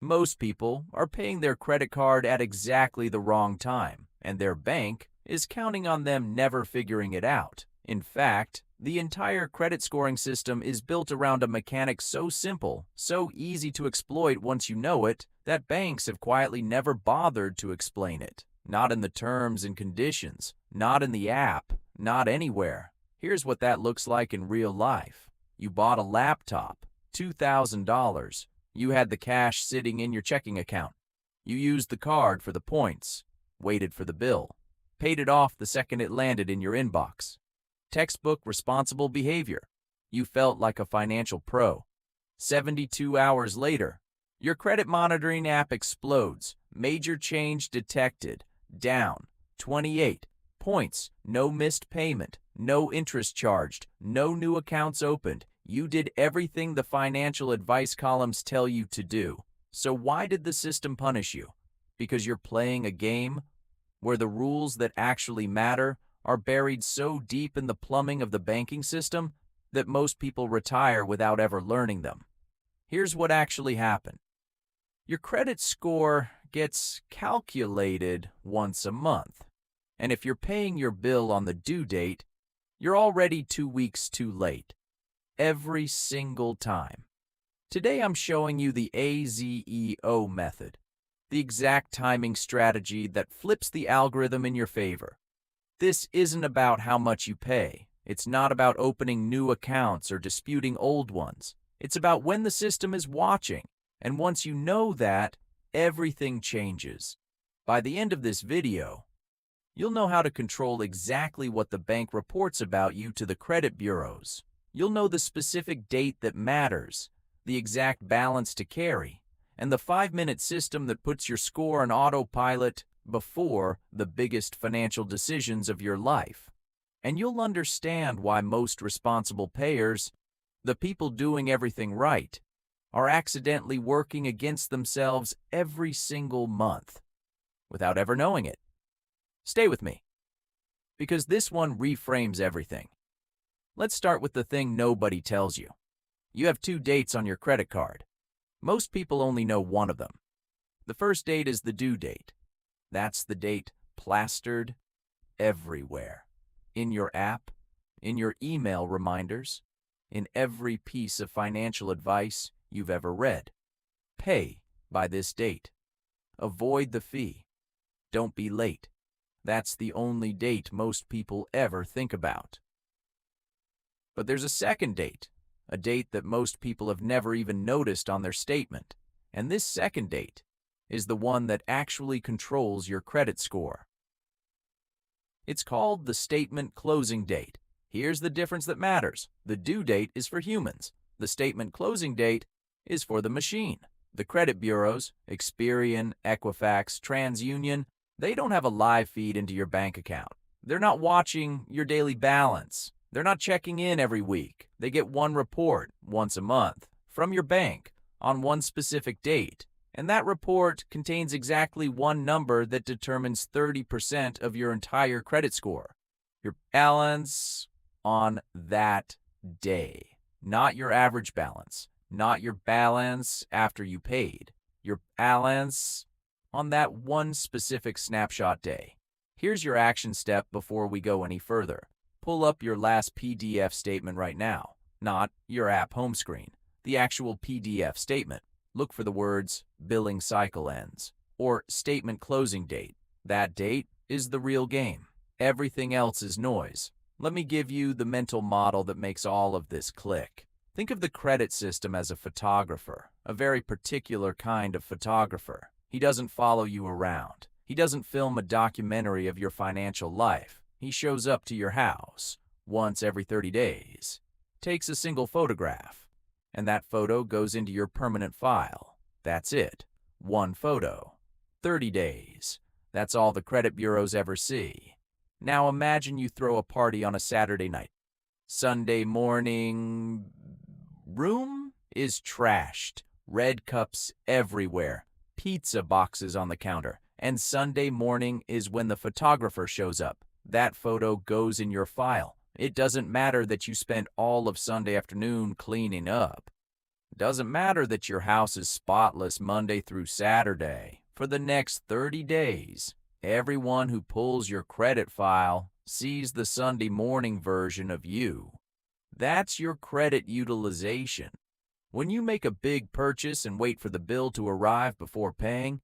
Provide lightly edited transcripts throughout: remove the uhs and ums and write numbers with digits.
Most people are paying their credit card at exactly the wrong time, and their bank is counting on them never figuring it out. In fact, the entire credit scoring system is built around a mechanic so simple, so easy to exploit once you know it, that banks have quietly never bothered to explain it. Not in the terms and conditions, not in the app, not anywhere. Here's what that looks like in real life. You bought a laptop, $2,000. You had the cash sitting in your checking account. You used the card for the points, waited for the bill, paid it off the second it landed in your inbox. Textbook responsible behavior. You felt like a financial pro. 72 hours later, your credit monitoring app explodes. Major change detected. Down 28 points. No missed payment. No interest charged. No new accounts opened. You did everything the financial advice columns tell you to do. So why did the system punish you? Because you're playing a game where the rules that actually matter are buried so deep in the plumbing of the banking system that most people retire without ever learning them. Here's what actually happened. Your credit score gets calculated once a month. And if you're paying your bill on the due date, you're already 2 weeks too late. Every single time. Today I'm showing you the AZEO method, the exact timing strategy that flips the algorithm in your favor. This isn't about how much you pay. It's not about opening new accounts or disputing old ones. It's about when the system is watching. And once you know that, everything changes. By the end of this video, you'll know how to control exactly what the bank reports about you to the credit bureaus. You'll know the specific date that matters, the exact balance to carry, and the 5-minute system that puts your score on autopilot before the biggest financial decisions of your life. And you'll understand why most responsible payers, the people doing everything right, are accidentally working against themselves every single month without ever knowing it. Stay with me, because this one reframes everything. Let's start with the thing nobody tells you. You have 2 dates on your credit card. Most people only know one of them. The first date is the due date. That's the date plastered everywhere. In your app, in your email reminders, in every piece of financial advice you've ever read. Pay by this date. Avoid the fee. Don't be late. That's the only date most people ever think about. But there's a second date, a date that most people have never even noticed on their statement. And this second date is the one that actually controls your credit score. It's called the statement closing date. Here's the difference that matters. The due date is for humans. The statement closing date is for the machine. The credit bureaus, Experian, Equifax, TransUnion, they don't have a live feed into your bank account. They're not watching your daily balance. They're not checking in every week. They get one report once a month from your bank on one specific date. And that report contains exactly one number that determines 30% of your entire credit score. Your balance on that day, not your average balance, not your balance after you paid, your balance on that one specific snapshot day. Here's your action step before we go any further. Pull up your last PDF statement right now, not your app home screen, the actual PDF statement. Look for the words billing cycle ends or statement closing date. That date is the real game. Everything else is noise. Let me give you the mental model that makes all of this click. Think of the credit system as a photographer, a very particular kind of photographer. He doesn't follow you around. He doesn't film a documentary of your financial life. He shows up to your house once every 30 days, takes a single photograph, and that photo goes into your permanent file. That's it. One photo. 30 days. That's all the credit bureaus ever see. Now imagine you throw a party on a Saturday night. Sunday morning, room is trashed. Red cups everywhere. Pizza boxes on the counter. And Sunday morning is when the photographer shows up. That photo goes in your file. It doesn't matter that you spent all of Sunday afternoon cleaning up. doesn't matter that your house is spotless Monday through Saturday. For the next 30 days, everyone who pulls your credit file sees the Sunday morning version of you. That's your credit utilization. When you make a big purchase and wait for the bill to arrive before paying,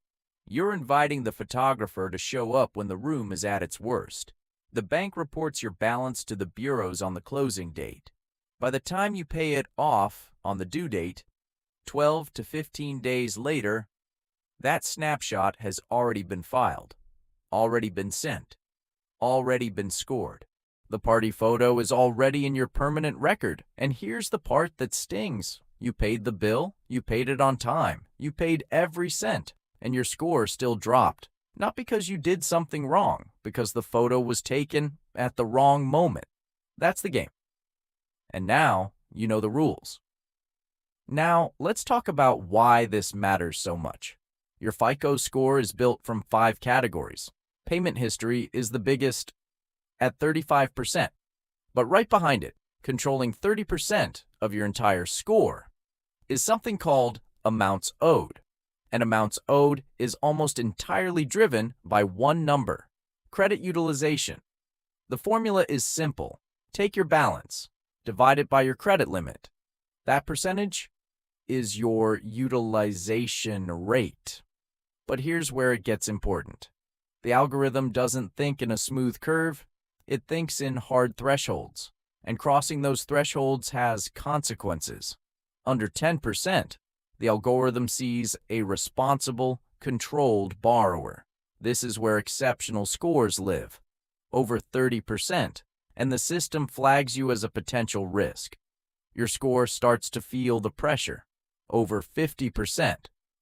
you're inviting the photographer to show up when the room is at its worst. The bank reports your balance to the bureaus on the closing date. By the time you pay it off on the due date, 12 to 15 days later, that snapshot has already been filed, already been sent, already been scored. The party photo is already in your permanent record, and here's the part that stings. You paid the bill, you paid it on time, you paid every cent, and your score still dropped. Not because you did something wrong, because the photo was taken at the wrong moment. That's the game. And now you know the rules. Now, let's talk about why this matters so much. Your FICO score is built from 5 categories. Payment history is the biggest at 35%. But right behind it, controlling 30% of your entire score, is something called amounts owed. And amounts owed is almost entirely driven by one number: credit utilization. The formula is simple. Take your balance, divide it by your credit limit. That percentage is your utilization rate. But here's where it gets important. The algorithm doesn't think in a smooth curve, it thinks in hard thresholds. And crossing those thresholds has consequences. Under 10%, the algorithm sees a responsible, controlled borrower. This is where exceptional scores live. Over 30%, and the system flags you as a potential risk. Your score starts to feel the pressure. Over 50%,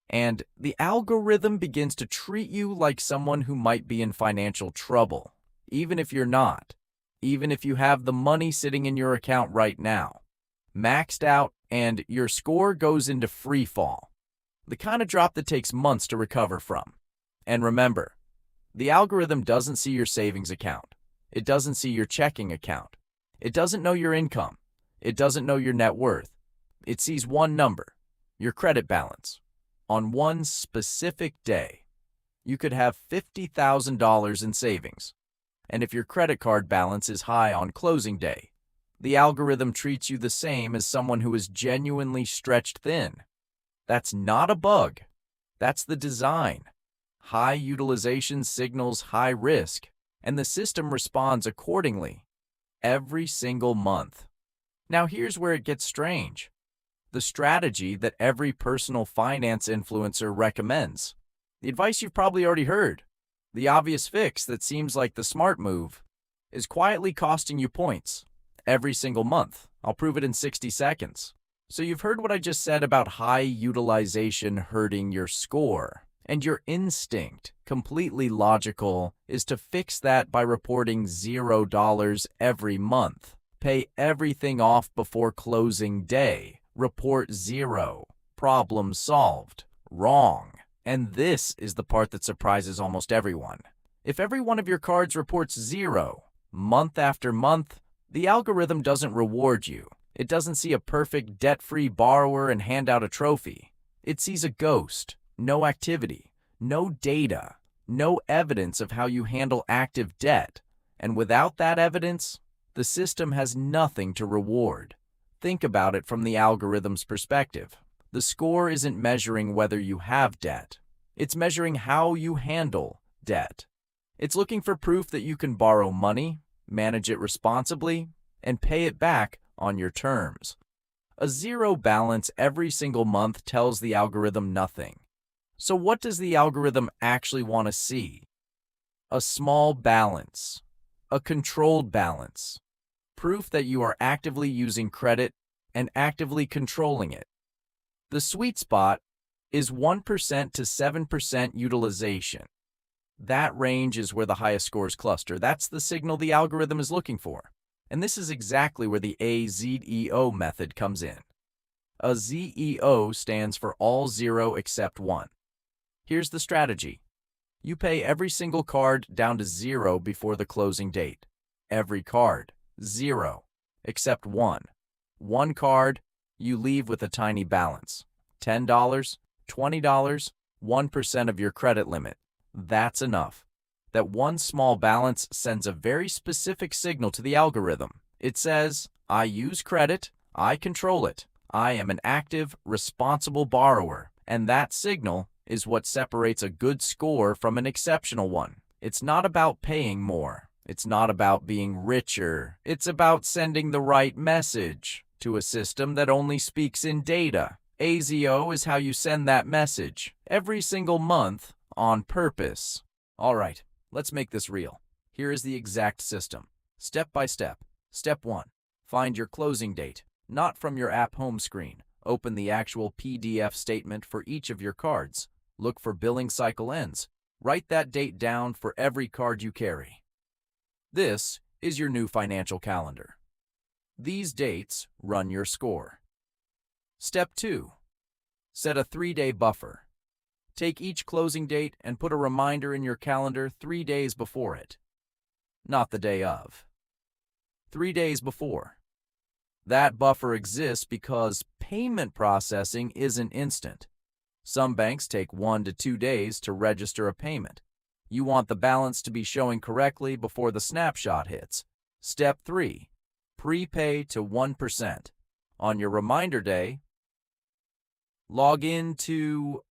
and the algorithm begins to treat you like someone who might be in financial trouble, even if you're not, even if you have the money sitting in your account right now, maxed out, and your score goes into free fall, the kind of drop that takes months to recover from. And remember, the algorithm doesn't see your savings account. It doesn't see your checking account. It doesn't know your income. It doesn't know your net worth. It sees one number: your credit balance. On one specific day, you could have $50,000 in savings. And if your credit card balance is high on closing day, the algorithm treats you the same as someone who is genuinely stretched thin. That's not a bug. That's the design. High utilization signals high risk, and the system responds accordingly every single month. Now here's where it gets strange. The strategy that every personal finance influencer recommends. The advice you've probably already heard. The obvious fix that seems like the smart move is quietly costing you points every single month. I'll prove it in 60 seconds. So you've heard what I just said about high utilization hurting your score. And your instinct, completely logical, is to fix that by reporting $0 every month. Pay everything off before closing day. Report 0. Problem solved. Wrong. And this is the part that surprises almost everyone. If every one of your cards reports 0, month after month, the algorithm doesn't reward you. It doesn't see a perfect debt-free borrower and hand out a trophy. It sees a ghost, no activity, no data, no evidence of how you handle active debt. And without that evidence, the system has nothing to reward. Think about it from the algorithm's perspective. The score isn't measuring whether you have debt. It's measuring how you handle debt. It's looking for proof that you can borrow money, manage it responsibly, and pay it back on your terms. A 0 balance every single month tells the algorithm nothing. So what does the algorithm actually want to see? A small balance, a controlled balance, proof that you are actively using credit and actively controlling it. The sweet spot is 1% to 7% utilization. That range is where the highest scores cluster. That's the signal the algorithm is looking for. And this is exactly where the AZEO method comes in. A ZEO stands for all 0 except 1. Here's the strategy. You pay every single card down to 0 before the closing date. Every card, 0, except 1. One card, You leave with a tiny balance. $10, $20, 1% of your credit limit. That's enough. That one small balance sends a very specific signal to the algorithm. It says, I use credit, I control it. I am an active, responsible borrower. And that signal is what separates a good score from an exceptional one. It's not about paying more. It's not about being richer. It's about sending the right message to a system that only speaks in data. AZEO is how you send that message every single month on purpose. All right, let's make this real. Here is the exact system, step by step. Step 1. Find your closing date, not from your app home screen. Open the actual PDF statement for each of your cards. Look for billing cycle ends. Write that date down for every card you carry. This is your new financial calendar. These dates run your score. Step 2. Set a 3-day buffer. Take each closing date and put a reminder in your calendar 3 days before it. Not the day of. 3 days before. That buffer exists because payment processing isn't instant. Some banks take 1 to 2 days to register a payment. You want the balance to be showing correctly before the snapshot hits. Step 3. Prepay to 1%. On your reminder day, log into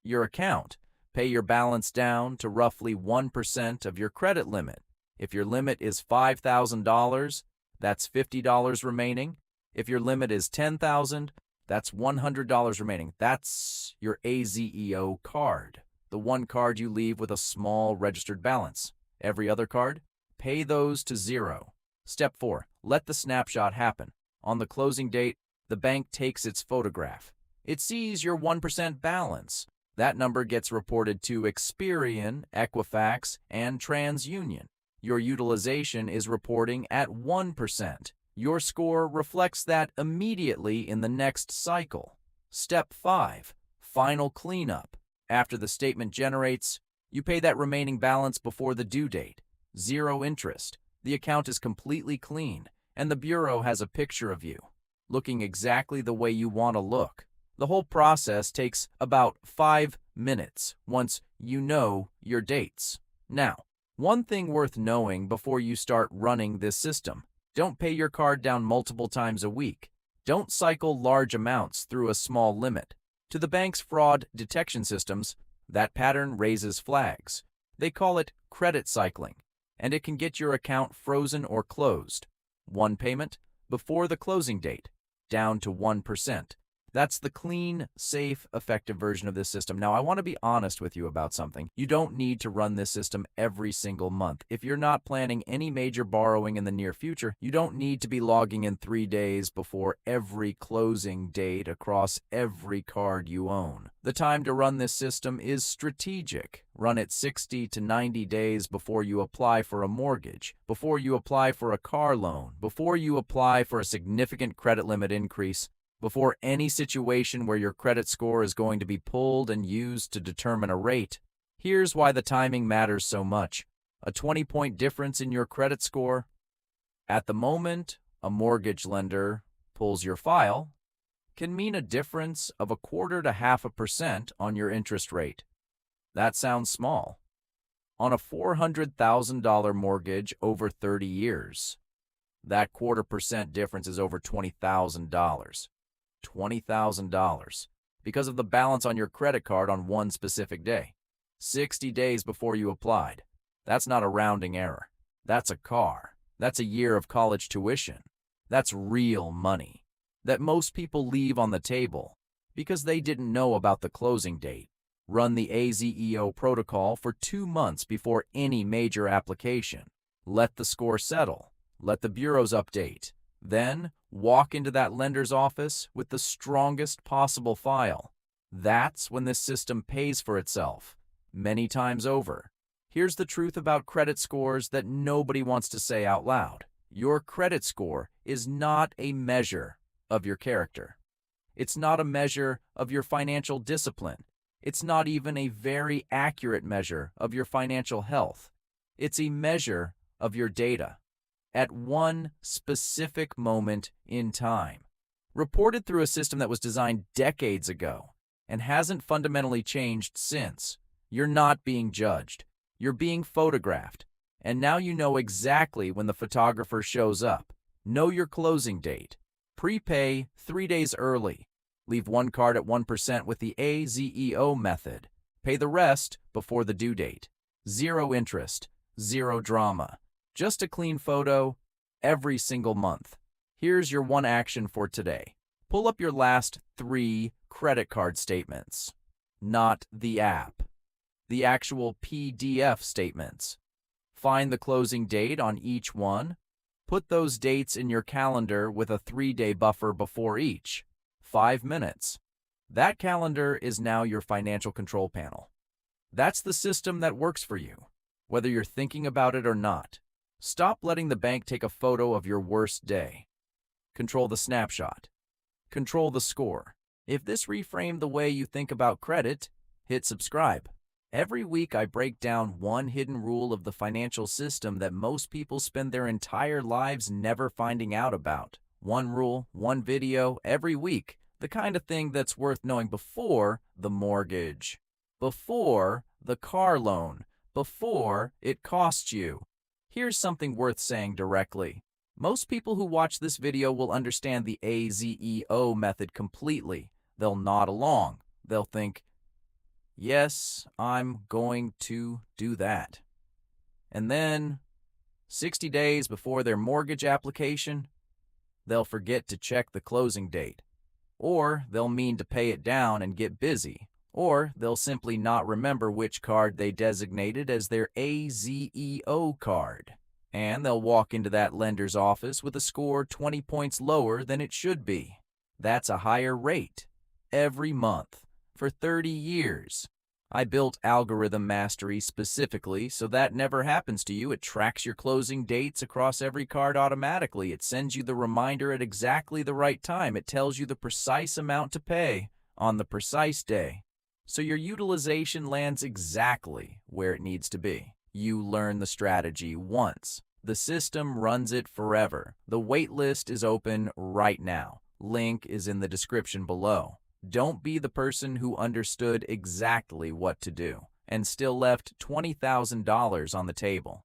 your account. Pay your balance down to roughly 1% of your credit limit. If your limit is $5,000, that's $50 remaining. If your limit is $10,000, that's $100 remaining. That's your AZEO card, the one card you leave with a small registered balance. Every other card, pay those to 0. Step 4. Let the snapshot happen. On the closing date, the bank takes its photograph. It sees your 1% balance. That number gets reported to Experian, Equifax, and TransUnion. Your utilization is reporting at 1%. Your score reflects that immediately in the next cycle. Step 5. Final cleanup. After the statement generates, you pay that remaining balance before the due date. 0 interest. The account is completely clean, and the bureau has a picture of you, looking exactly the way you want to look. The whole process takes about 5 minutes once you know your dates. Now, one thing worth knowing before you start running this system: don't pay your card down multiple times a week. Don't cycle large amounts through a small limit. To the bank's fraud detection systems, that pattern raises flags. They call it credit cycling, and it can get your account frozen or closed. One payment before the closing date, down to 1%. That's the clean, safe, effective version of this system. Now, I want to be honest with you about something. You don't need to run this system every single month. If you're not planning any major borrowing in the near future, you don't need to be logging in 3 days before every closing date across every card you own. The time to run this system is strategic. Run it 60 to 90 days before you apply for a mortgage, before you apply for a car loan, before you apply for a significant credit limit increase, before any situation where your credit score is going to be pulled and used to determine a rate. Here's why the timing matters so much. A 20-point difference in your credit score at the moment a mortgage lender pulls your file can mean a difference of 1/4 to 0.5% on your interest rate. That sounds small. On a $400,000 mortgage over 30 years, that 1/4% difference is over $20,000. $20,000 because of the balance on your credit card on one specific day, 60 days before you applied. That's not a rounding error. That's a car. That's a year of college tuition. That's real money that most people leave on the table because they didn't know about the closing date. Run the AZEO protocol for 2 months before any major application. Let the score settle. Let the bureaus update. Then walk into that lender's office with the strongest possible file. That's when this system pays for itself, many times over. Here's the truth about credit scores that nobody wants to say out loud. Your credit score is not a measure of your character. It's not a measure of your financial discipline. It's not even a very accurate measure of your financial health. It's a measure of your data at one specific moment in time. reported through a system that was designed decades ago and hasn't fundamentally changed since. You're not being judged. You're being photographed. And now you know exactly when the photographer shows up. Know your closing date. Prepay 3 days early. Leave one card at 1% with the AZEO method. Pay the rest before the due date. Zero interest, zero drama. Just a clean photo every single month. Here's your one action for today. Pull up your last 3 credit card statements. Not the app. The actual PDF statements. Find the closing date on each one. Put those dates in your calendar with a 3-day buffer before each. 5 minutes. That calendar is now your financial control panel. That's the system that works for you, whether you're thinking about it or not. Stop letting the bank take a photo of your worst day. Control the snapshot. Control the score. If this reframed the way you think about credit, hit subscribe. Every week I break down one hidden rule of the financial system that most people spend their entire lives never finding out about. One rule, one video, every week. The kind of thing that's worth knowing before the mortgage, before the car loan, before it costs you. Here's something worth saying directly. Most people who watch this video will understand the AZEO method completely. They'll nod along. They'll think, yes, I'm going to do that. And then, 60 days before their mortgage application, they'll forget to check the closing date. Or they'll mean to pay it down and get busy. Or they'll simply not remember which card they designated as their AZEO card. And they'll walk into that lender's office with a score 20 points lower than it should be. That's a higher rate. Every month. For 30 years. I built Algorithm Mastery specifically so that never happens to you. It tracks your closing dates across every card automatically. It sends you the reminder at exactly the right time. It tells you the precise amount to pay on the precise day. So your utilization lands exactly where it needs to be. You learn the strategy once. The system runs it forever. The wait list is open right now. Link is in the description below. Don't be the person who understood exactly what to do and still left $20,000 on the table.